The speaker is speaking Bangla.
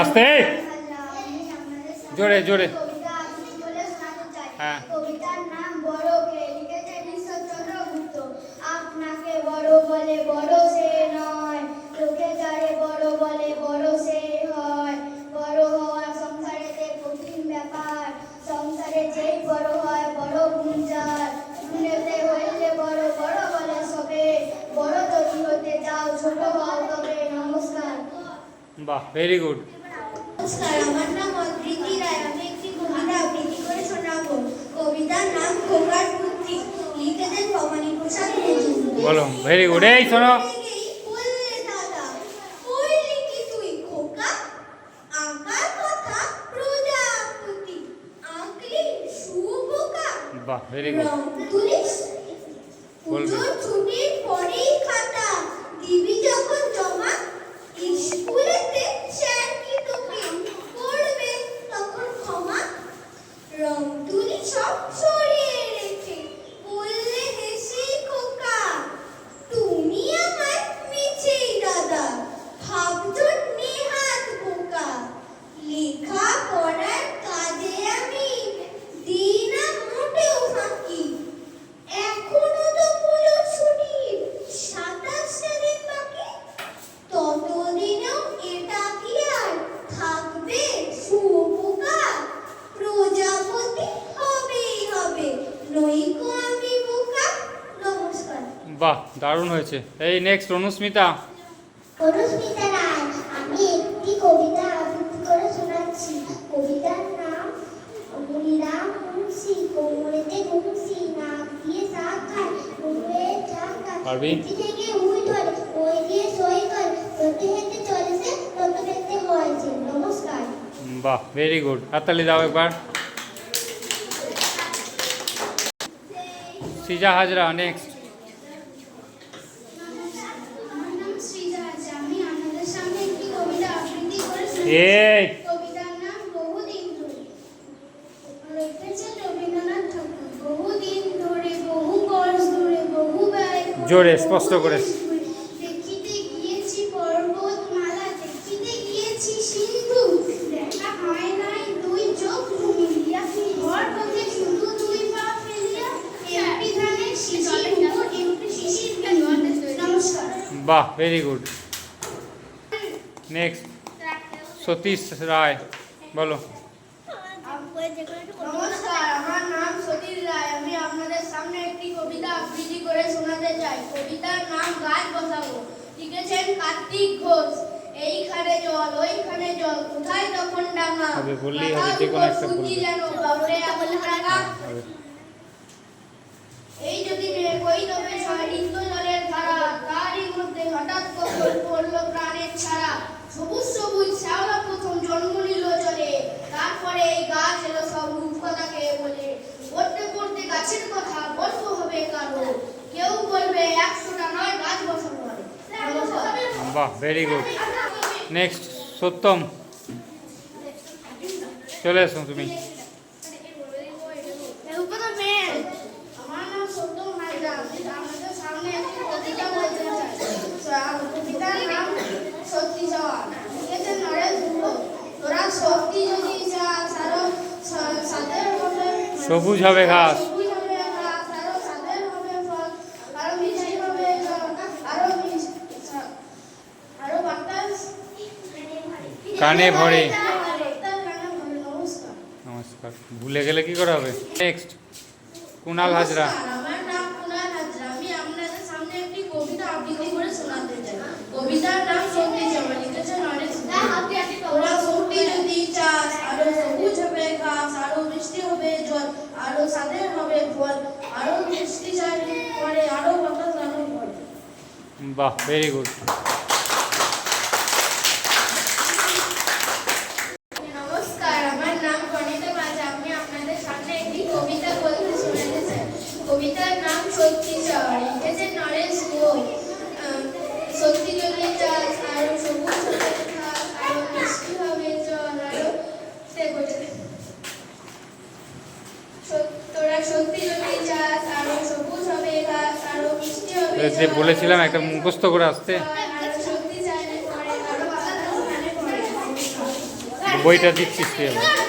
আস্তে জোরে জোরে। হ্যাঁ, কবিতার নাম বড় কে লিখেছেন ঈশ্বরচন্দ্র গুপ্ত। আপনাকে বড় বলে বড় সে নয়, লোকে যারে বড় বলে বড় সে হয়। বড় হওয়া সংসারেতে কঠিন ব্যাপার, সংসারে যেই বড় হয় বড় গুণ যার। গুণেতে হইলে বড় বড় বলে সবে, বড় যদি হতে যাও ছোট হও তবে। নমস্কার। বাহ, ভেরি গুড। নমস্কার, আমার নাম অদ্রিতি রায়। আমি একটি কবিতা আবৃত্তি করে শোনাবো। কবিতার নাম খোকার বুদ্ধি, লিখেছেন ভবানী প্রসাদ মজুমদার। বলো, ভেরি গুড। এই শোনো, বললে দাদা পড়লি কি তুই খোকা, আঁকার কথা প্রজাপতি, আঁকলি শুবোকা। বাহ, ভেরি গুড। রং তুলিস বলবে। পুজোর ছুটির পরেই খাতা দিবি যখন জমা, স্কুলেতে স্যার কি তোকে করবে তখন ক্ষমা। রং তুলি সব সরিয়ে রেখে বললে হেসে খোকা, তুমি আমার মিছেই দাদা ভাবছো নেহাত বোকা। লেখা পড়ার কাজে আমি দিই না মোটেও ফাঁকি, এখনো তো পুজোর ছুটির 27টা দিন বাকি। ততদিনেও এটা কি আর থাকবে শুবোকা, প্রজাপতি হবেই হবে, নইকো আমি বোকা। নমস্কার। বাহ, দারুণ হয়েছে। এই নেক্সট অনুস্মিতা। অনুস্মিতা রায়। আমি একটি কবিতা আবৃত্তি করে শোনাচ্ছি। কবিতার নাম মনিরাম মুন্সি। কোমরেতে গুমসি, নাক দিয়ে শাক খায়, মুখে ঝাঁক খায়, পারবি? উঠি থেকে উই ধরে, ওই দিয়ে সই করে, যত হেঁটে চলেছে তত দেখতে হয়েছে। নমস্কার। বাহ, ভেরি গুড। হাততালি দাও একবার। সিজা হাজরা, নেক্সট। আমার নাম সৃজা হাজরা। আমি আপনাদের সামনে একটি কবিতা আবৃত্তি করে এই কবিতার নাম বহুদিন ধরে, লিখেছেন রবীন্দ্রনাথ ঠাকুর। বহুদিন ধরে বহু বর্ষ ধরে বহু ব্যয় করে, জোরে, স্পষ্ট করে। দেখিতে গিয়েছি পর্বতমালা, দেখিতে গিয়েছি সিন্ধু, দেখা হয় নাই দুই চোখ মিলিয়া, ঘর পথে শুধু দুই পা ফেলিয়া, এমপি ধানের শিশির উপর এমপি শিশির বিন্দু। নমস্কার। বাহ, ভেরি গুড। নেক্সট সতীশ রায়, বলো। নমস্কার, আমার নাম সতীশ রায়। আমি আপনাদের সামনে একটি কবিতা আবৃত্তি করে শোনাতে চাই। কবিতার নাম গাছ বসাবো, লিখেছেন কার্তিক ঘোষ। এইখানে জল ওইখানে জল, কোথায় তখন ডাঙা, হবে, বললেই হবে, যে কোনো একটা বলবে। যেন বাবরে আগুন রাঙা। হবে। এই যদি মেয়ে কই তবে ছয় নিত্য জলের ধারা, তারই মধ্যে হঠাৎ কখন পড়লো প্রাণের ছাড়া। সবুজ সবুজ শ্যাওলা প্রথম জন্ম নিল জলে, তারপরে এই গাছ এলো সব রূপকথাকে বলে। পড়তে পড়তে গাছের কথা গল্প হবে কারো, কেউ বলবে 100টা নয় গাছ বসানো হয়। বাহ, ভেরি গুড। নেক্সট সত্যম, চলে এসো তুমি। আমার নাম সত্যম হাজরা। আমি আপনাদের সামনে একটি কবিতা বলতে চাই। কবিতার নাম সত্যি চাওয়া, লিখেছেন নরেশ গুপ্ত। তোরা সত্যি যদি চাস আরো সাথে হবে, সবুজ হবে ঘাস, সবুজ হবে ঘাস, আরো সাথে হবে ফল, আরো মিষ্টি হবে জল, আরো বাতাস কানে ভরে। নমস্কার। নমস্কার। ভুলে গেলে কি করে হবে? নেক্সট কুনাল হাজরা। আমার নাম কুনাল হাজরা। আমি আপনাদের সামনে একটি কবিতা আবৃত্তি করে শোনাতে চাই। কবিতার নাম সত্যি চাওয়া, লিখেছেন নরেশ গুপ্ত। তোরা সত্যি যদি চাস আরো সবুজ হবে ঘাস, আরো মিষ্টি হবে জল, আরো স্বাদের হবে ফল, আরো মিষ্টি চাইলে পরে, আরো বাতাস আরো ফল। বাহ, ভেরি গুড। নমস্কার, আমার নাম গণিতা মাঝা। আমি আপনাদের সামনে একটি কবিতা বলতে শোনাতে চাই। কবিতার নাম সত্যি চাওয়া, লিখেছেন নরেশ গুপ্ত। সত্যি যদি চাস আরো সবুজ হবে ঘাস, আরো মিষ্টি হবে জল, আরো তোরা সত্যি যদি চাস আরো সবুজ হবে ঘাস, আরো মিষ্টি হবে যে জল, বলেছিলাম একটা মুখস্থ করে আসতে। আরো সত্যি চাইলে পরে, আরো বাতাস বইটা দিচ্ছিস তুই এবার